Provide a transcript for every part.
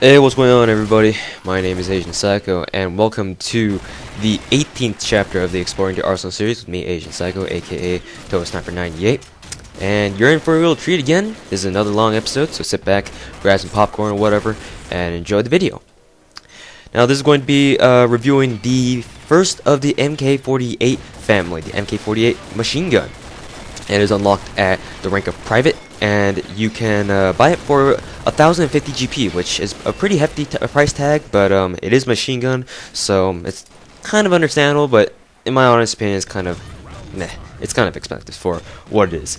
Hey, what's going on, everybody? My name is Asian Psycho, and welcome to the 18th chapter of the Exploring the Arsenal series with me, Asian Psycho, aka Toa Sniper 98. And you're in for a real treat again. This is another long episode, so sit back, grab some popcorn or whatever, and enjoy the video. Now, this is going to be reviewing the first of the MK48 family, the MK48 machine gun. It is unlocked at the rank of Private, and you can buy it for 1050 GP, which is a pretty hefty price tag, but it is machine gun, so it's kind of understandable, but in my honest opinion, it's kind of it's kind of expensive for what it is.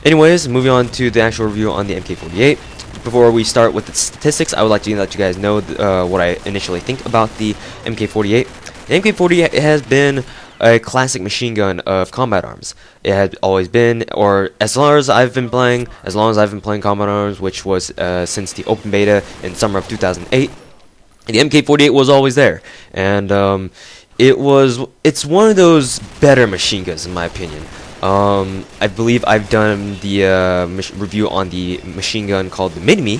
Anyways, moving on to the actual review on the MK48. Before we start with the statistics, I would like to let you guys know what I initially think about the MK48. The MK48 has been a classic machine gun of combat arms. It had always been, or as long as I've been playing combat arms, which was since the open beta in summer of 2008, the MK48 was always there, and it's one of those better machine guns in my opinion. I believe I've done the review on the machine gun called the Mini-Me,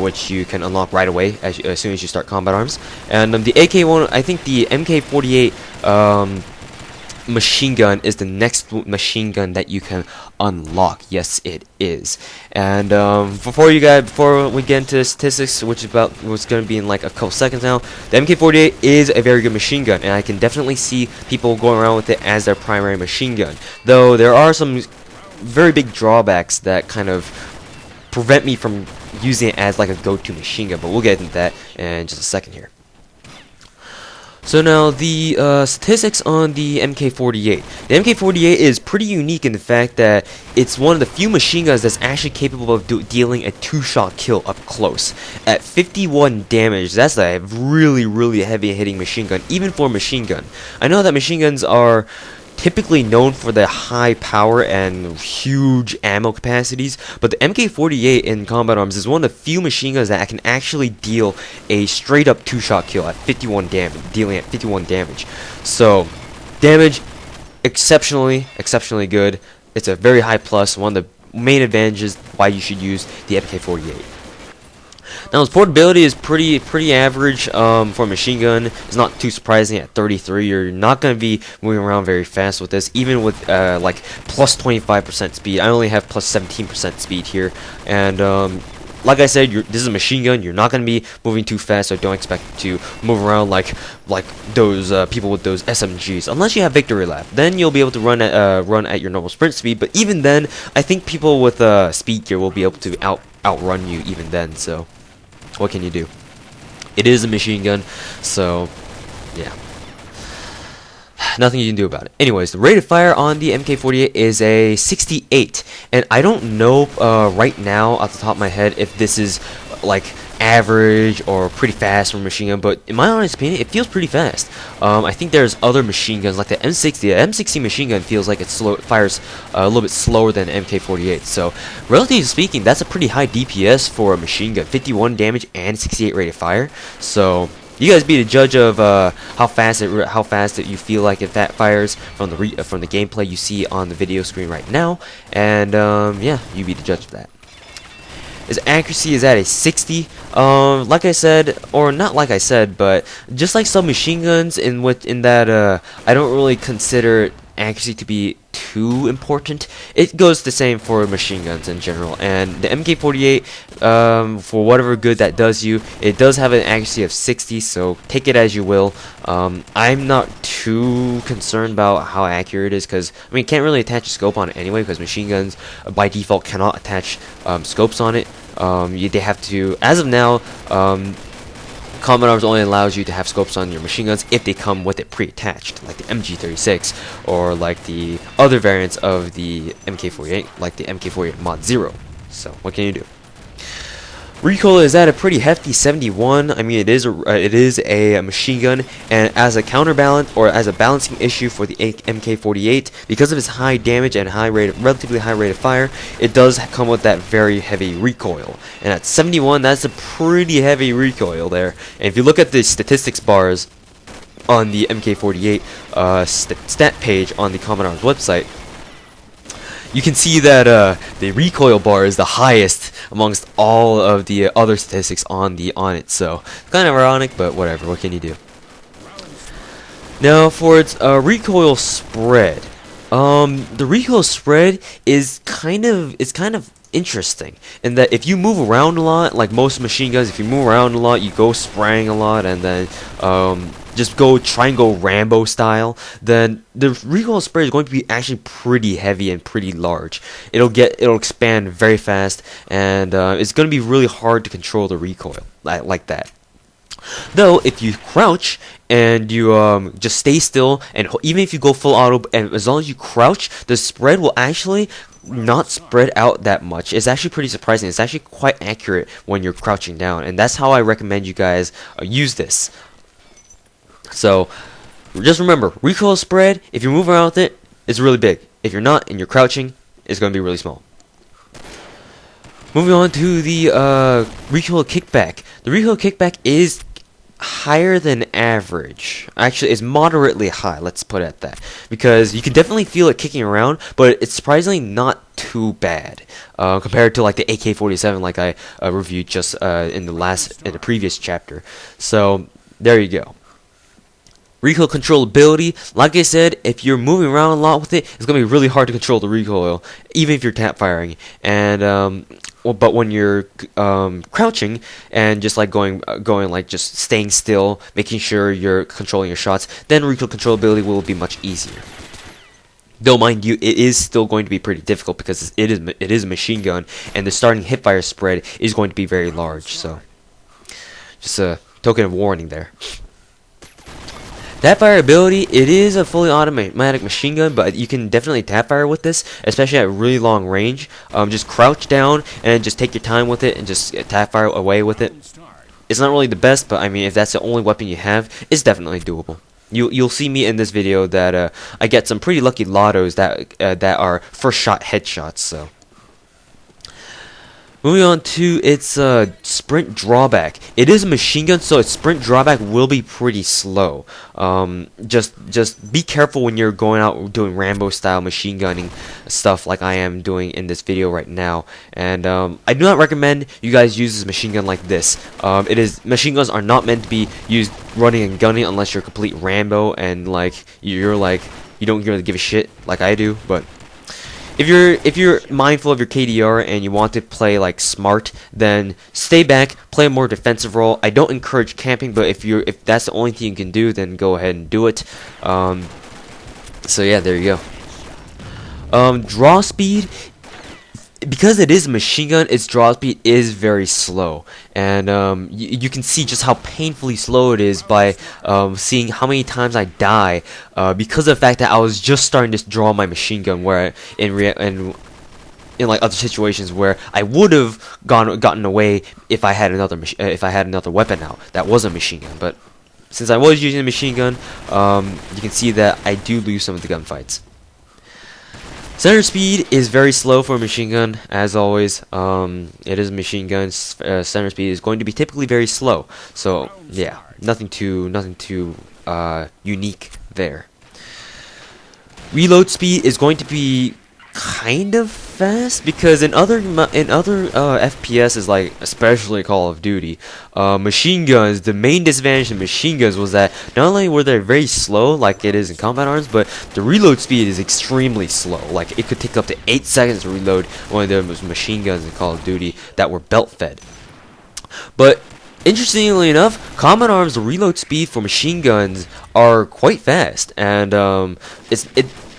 which you can unlock right away as soon as you start combat arms. And the AK-1, I think the MK48 machine gun is the next machine gun that you can unlock. Yes, it is. And before we get into the statistics, which is what's going to be in like a couple seconds now, the MK48 is a very good machine gun, and I can definitely see people going around with it as their primary machine gun. Though there are some very big drawbacks that kind of prevent me from using it as like a go-to machine gun, but we'll get into that in just a second here. So now, the statistics on the MK48. The MK48 is pretty unique in the fact that it's one of the few machine guns that's actually capable of dealing a 2-shot kill up close. At 51 damage, that's a really heavy hitting machine gun, even for a machine gun. I know that machine guns are typically known for the high power and huge ammo capacities, but the MK48 in combat arms is one of the few machine guns that can actually deal a straight up 2-shot kill at 51 damage, dealing at 51 damage. So damage exceptionally good. It's a very high plus, one of the main advantages why you should use the MK48. Now, its portability is pretty average for a machine gun. It's not too surprising at 33. You're not going to be moving around very fast with this, even with like plus 25% speed. I only have plus 17% speed here, and like I said, this is a machine gun. You're not going to be moving too fast, so don't expect to move around like those people with those SMGs. Unless you have victory lap, then you'll be able to run at your normal sprint speed. But even then, I think people with speed gear will be able to outrun you even then. So what can you do? It is a machine gun, so yeah. Nothing you can do about it. Anyways, the rate of fire on the MK48 is a 68, and I don't know right now off the top of my head if this is like average or pretty fast for a machine gun, but in my honest opinion, it feels pretty fast. I think there's other machine guns like the M60. The M60 machine gun feels like it fires a little bit slower than the MK48. So, relatively speaking, that's a pretty high DPS for a machine gun, 51 damage and 68 rate of fire. So, you guys be the judge of how fast that you feel like it fires from the gameplay you see on the video screen right now, and yeah, you be the judge of that. Its accuracy is at a 60. Like I said, or not like I said, but just like some machine guns, in that I don't really consider accuracy to be too important. It goes the same for machine guns in general, and the MK48, for whatever good that does you, it does have an accuracy of 60, so take it as you will. I'm not too concerned about how accurate it is, because I mean, you can't really attach a scope on it anyway, because machine guns by default cannot attach scopes on it. They have to, as of now, combat arms only allows you to have scopes on your machine guns if they come with it pre-attached, like the MG36 or like the other variants of the MK48, like the MK48 Mod 0. So what can you do? Recoil is at a pretty hefty 71. I mean, it is a machine gun, and as a counterbalance or as a balancing issue for the MK48, because of its high damage and relatively high rate of fire, it does come with that very heavy recoil. And at 71, that's a pretty heavy recoil there. And if you look at the statistics bars on the MK48 stat page on the Combat Arms website, you can see that the recoil bar is the highest amongst all of the other statistics on it. So kind of ironic, but whatever. What can you do? Now for its recoil spread. The recoil spread is kind of interesting in that if you move around a lot, like most machine guns, if you move around a lot, you go spraying a lot, and then just try and go Rambo style, then the recoil spread is going to be actually pretty heavy and pretty large. It'll expand very fast, and it's going to be really hard to control the recoil like that. Though if you crouch and you just stay still, and even if you go full auto, and as long as you crouch, the spread will actually not spread out that much. It's actually pretty surprising. It's actually quite accurate when you're crouching down, and that's how I recommend you guys use this. So just remember, recoil spread, if you move around with it, it's really big. If you're not and you're crouching, it's going to be really small. Moving on to the recoil kickback. The recoil kickback is higher than average. Actually, it's moderately high, let's put it at that, because you can definitely feel it kicking around, but it's surprisingly not too bad compared to like the MK47, like I reviewed just in the previous chapter. So there you go. Recoil controllability, like I said, if you're moving around a lot with it, it's going to be really hard to control the recoil, even if you're tap firing. And but when you're crouching and just like going like just staying still, making sure you're controlling your shots, then recoil controllability will be much easier. Though, mind you, it is still going to be pretty difficult because it is a machine gun, and the starting hipfire spread is going to be very large. So, just a token of warning there. Tapfire Ability, it is a fully automatic machine gun, but you can definitely tapfire with this, especially at really long range. Just crouch down and just take your time with it and just tapfire away with it. It's not really the best, but I mean, if that's the only weapon you have, it's definitely doable. You'll see me in this video that I get some pretty lucky lottos that are first shot headshots. So. Moving on to its sprint drawback. It is a machine gun, so its sprint drawback will be pretty slow. Just be careful when you're going out doing Rambo style machine gunning stuff like I am doing in this video right now. And I do not recommend you guys use this machine gun like this. Machine guns are not meant to be used running and gunning unless you're a complete Rambo and you don't really give a shit like I do, but. If you're mindful of your KDR and you want to play like smart, then stay back, play a more defensive role. I don't encourage camping, but if that's the only thing you can do, then go ahead and do it. So yeah, there you go. Draw speed, because it is a machine gun, its draw speed is very slow, and you can see just how painfully slow it is by seeing how many times I die because of the fact that I was just starting to draw my machine gun, where in like other situations where I would have gotten away if I had another weapon out that was a machine gun. But since I was using a machine gun, you can see that I do lose some of the gunfights. Center speed is very slow for a machine gun, as always. It is a machine gun. Center speed is going to be typically very slow. So yeah, nothing too unique there. Reload speed is going to be kind of fast, because in other FPSs, like especially Call of Duty, machine guns, the main disadvantage of machine guns was that not only were they very slow like it is in combat arms, but the reload speed is extremely slow. Like it could take up to 8 seconds to reload one of those machine guns in Call of Duty that were belt fed. But interestingly enough, combat arms, the reload speed for machine guns are quite fast, and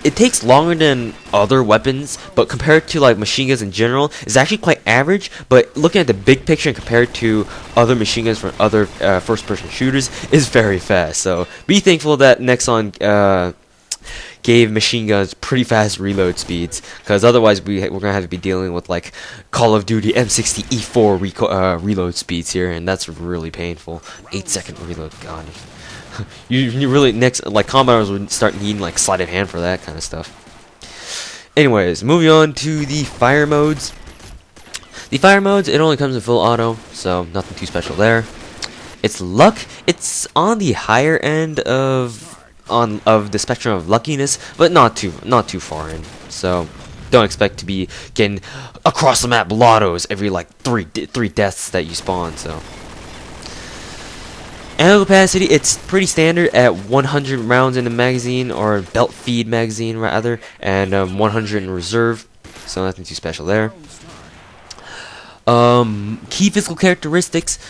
it takes longer than other weapons, but compared to like machine guns in general, it's actually quite average. But looking at the big picture and compared to other machine guns from other first-person shooters, is very fast. So be thankful that Nexon gave machine guns pretty fast reload speeds, because otherwise we're gonna have to be dealing with like Call of Duty M60 E4 reload speeds here, and that's really painful. 8-second reload, god. You really combat arms would start needing like sleight of hand for that kind of stuff. Anyways, moving on to the fire modes. The fire modes, it only comes in full auto, so nothing too special there. Its luck, it's on the higher end of the spectrum of luckiness, but not too far in. So don't expect to be getting across the map lottos every like three deaths that you spawn. So. Ammo capacity, it's pretty standard at 100 rounds in the magazine, or belt feed magazine rather, and 100 in reserve, so nothing too special there. Key physical characteristics,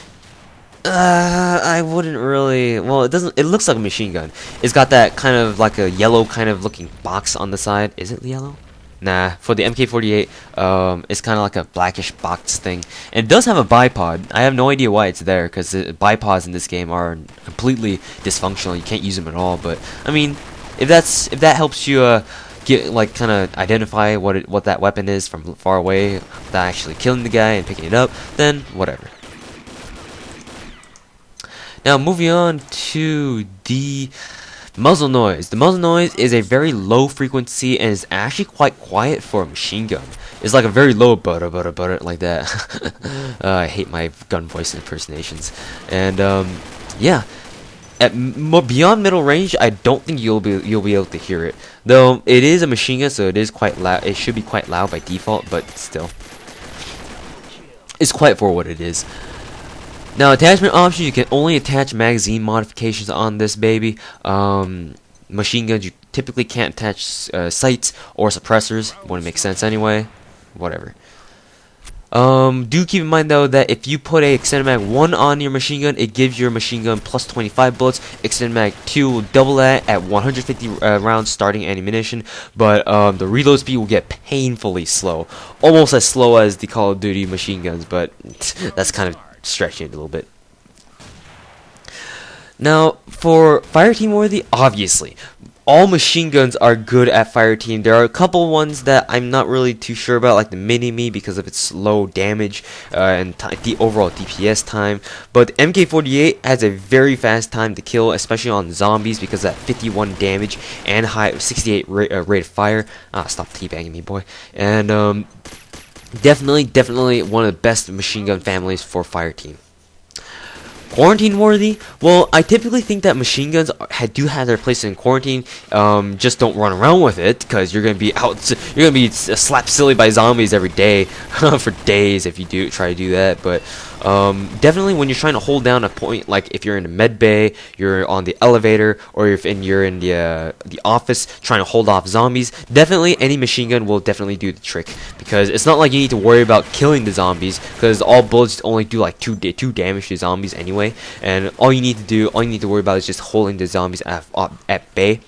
I wouldn't really, well, it looks like a machine gun. It's got that kind of like a yellow kind of looking box on the side. Is it yellow? Nah, for the MK48, it's kind of like a blackish box thing. And it does have a bipod. I have no idea why it's there, because the bipods in this game are completely dysfunctional. You can't use them at all. But I mean, if that helps you get like kind of identify what that weapon is from far away, without actually killing the guy and picking it up, then whatever. Now moving on to the Muzzle Noise. The Muzzle Noise is a very low frequency and is actually quite quiet for a machine gun. It's like a very low butter like that. I hate my gun voice impersonations. And yeah, beyond middle range, I don't think you'll be able to hear it. Though it is a machine gun, so it is quite loud. It should be quite loud by default, but still, it's quiet for what it is. Now, attachment options, you can only attach magazine modifications on this baby. Machine guns, you typically can't attach sights or suppressors. Wouldn't make sense anyway. Whatever. Do keep in mind though that if you put a extended mag 1 on your machine gun, it gives your machine gun plus 25 bullets. Extended mag 2 will double that at 150 rounds starting ammunition, but the reload speed will get painfully slow, almost as slow as the Call of Duty machine guns, but that's kind of stretching it a little bit. Now, for Fireteam Worthy, obviously, all machine guns are good at Fireteam. There are a couple ones that I'm not really too sure about, like the Mini-Me because of its low damage and the overall DPS time. But the MK48 has a very fast time to kill, especially on zombies because of that 51 damage and high 68 rate of fire. Stop teabagging me, boy. And definitely one of the best machine gun families for Fireteam. Quarantine worthy? Well, I typically think that machine guns do have their place in quarantine. Just don't run around with it, because you're gonna be slapped silly by zombies every day for days if you do try to do that. But definitely when you're trying to hold down a point, like if you're in a med bay, you're on the elevator, or if you're in the office trying to hold off zombies, definitely any machine gun will definitely do the trick, because it's not like you need to worry about killing the zombies, because all bullets only do like 2 damage to zombies anyway, and all you need to worry about is just holding the zombies at bay.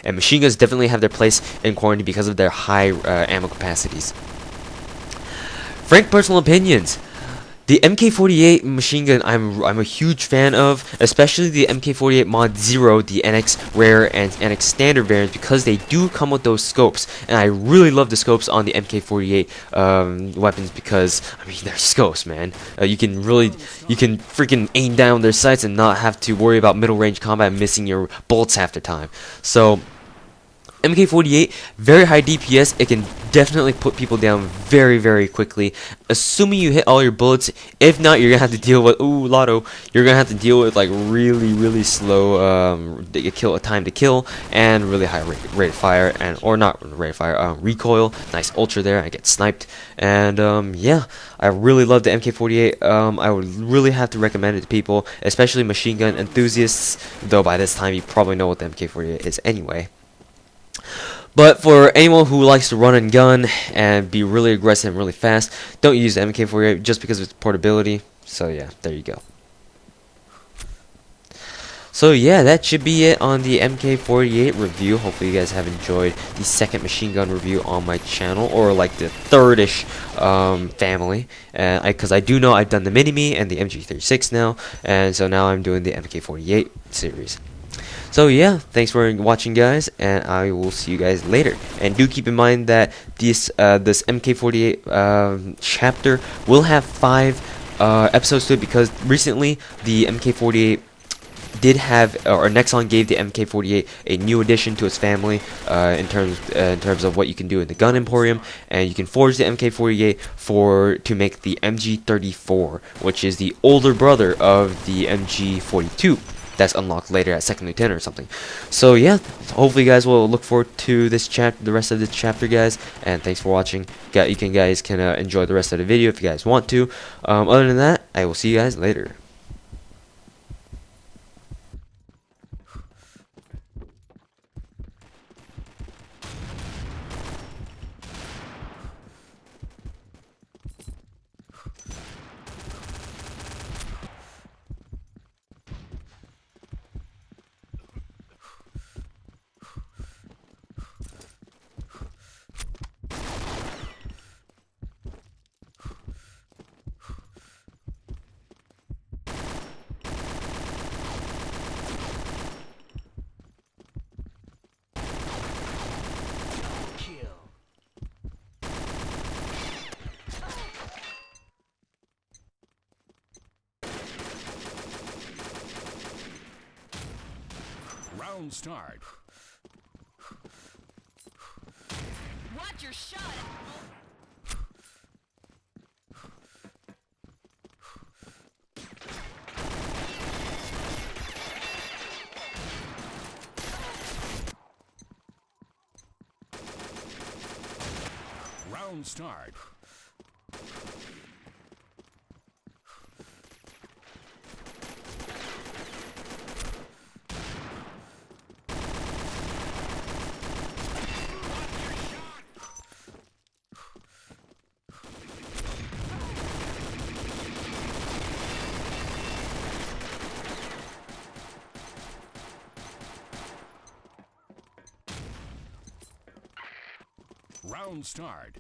And machine guns definitely have their place in quarantine because of their high ammo capacities. Frank personal opinions. The MK48 machine gun I'm a huge fan of, especially the MK48 Mod 0, the NX Rare and NX Standard variants, because they do come with those scopes, and I really love the scopes on the MK48 weapons, because I mean they're scopes, man. You can freaking aim down their sights and not have to worry about middle range combat and missing your bullets half the time. So MK48, very high DPS. It can definitely put people down very quickly, assuming you hit all your bullets. If not, you're gonna have to deal with lotto. You're gonna have to deal with like really slow time to kill and really high rate of fire, and or not rate of fire, recoil. Nice ultra there. I get sniped, and yeah, I really love the MK48. I would really have to recommend it to people, especially machine gun enthusiasts. Though by this time you probably know what the MK48 is anyway. But for anyone who likes to run and gun and be really aggressive and really fast, don't use the MK48 just because of its portability. So yeah, there you go. So yeah, that should be it on the MK48 review. Hopefully you guys have enjoyed the second machine gun review on my channel, or like the third-ish family. Because I do know I've done the Mini-Me and the MG36 now, and so now I'm doing the MK48 series. So yeah, thanks for watching, guys, and I will see you guys later. And do keep in mind that this MK48 chapter will have 5 episodes to it, because recently the MK48 did have, or Nexon gave the MK48 a new addition to its family in terms of what you can do in the gun emporium, and you can forge the MK48 to make the MG34, which is the older brother of the MG42. that's unlocked later at second lieutenant or something. So yeah, hopefully you guys will look forward to this chapter, the rest of this chapter, guys. And thanks for watching. You guys can enjoy the rest of the video if you guys want to. Other than that, I will see you guys later. Round start. Watch your shot. Round start. Round start.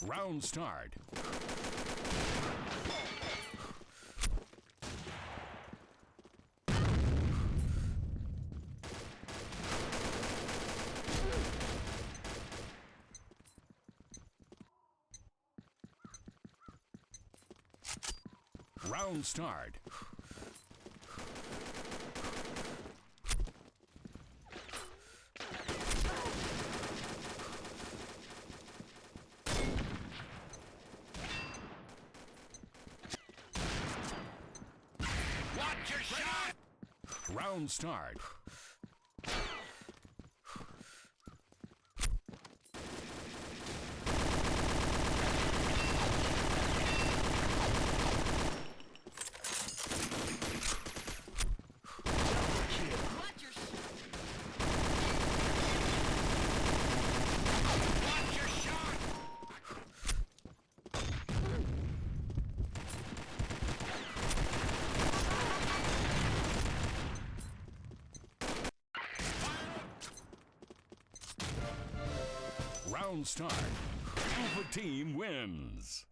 Round start. Round start. Watch your shot. Round start. Round start. Alpha team wins.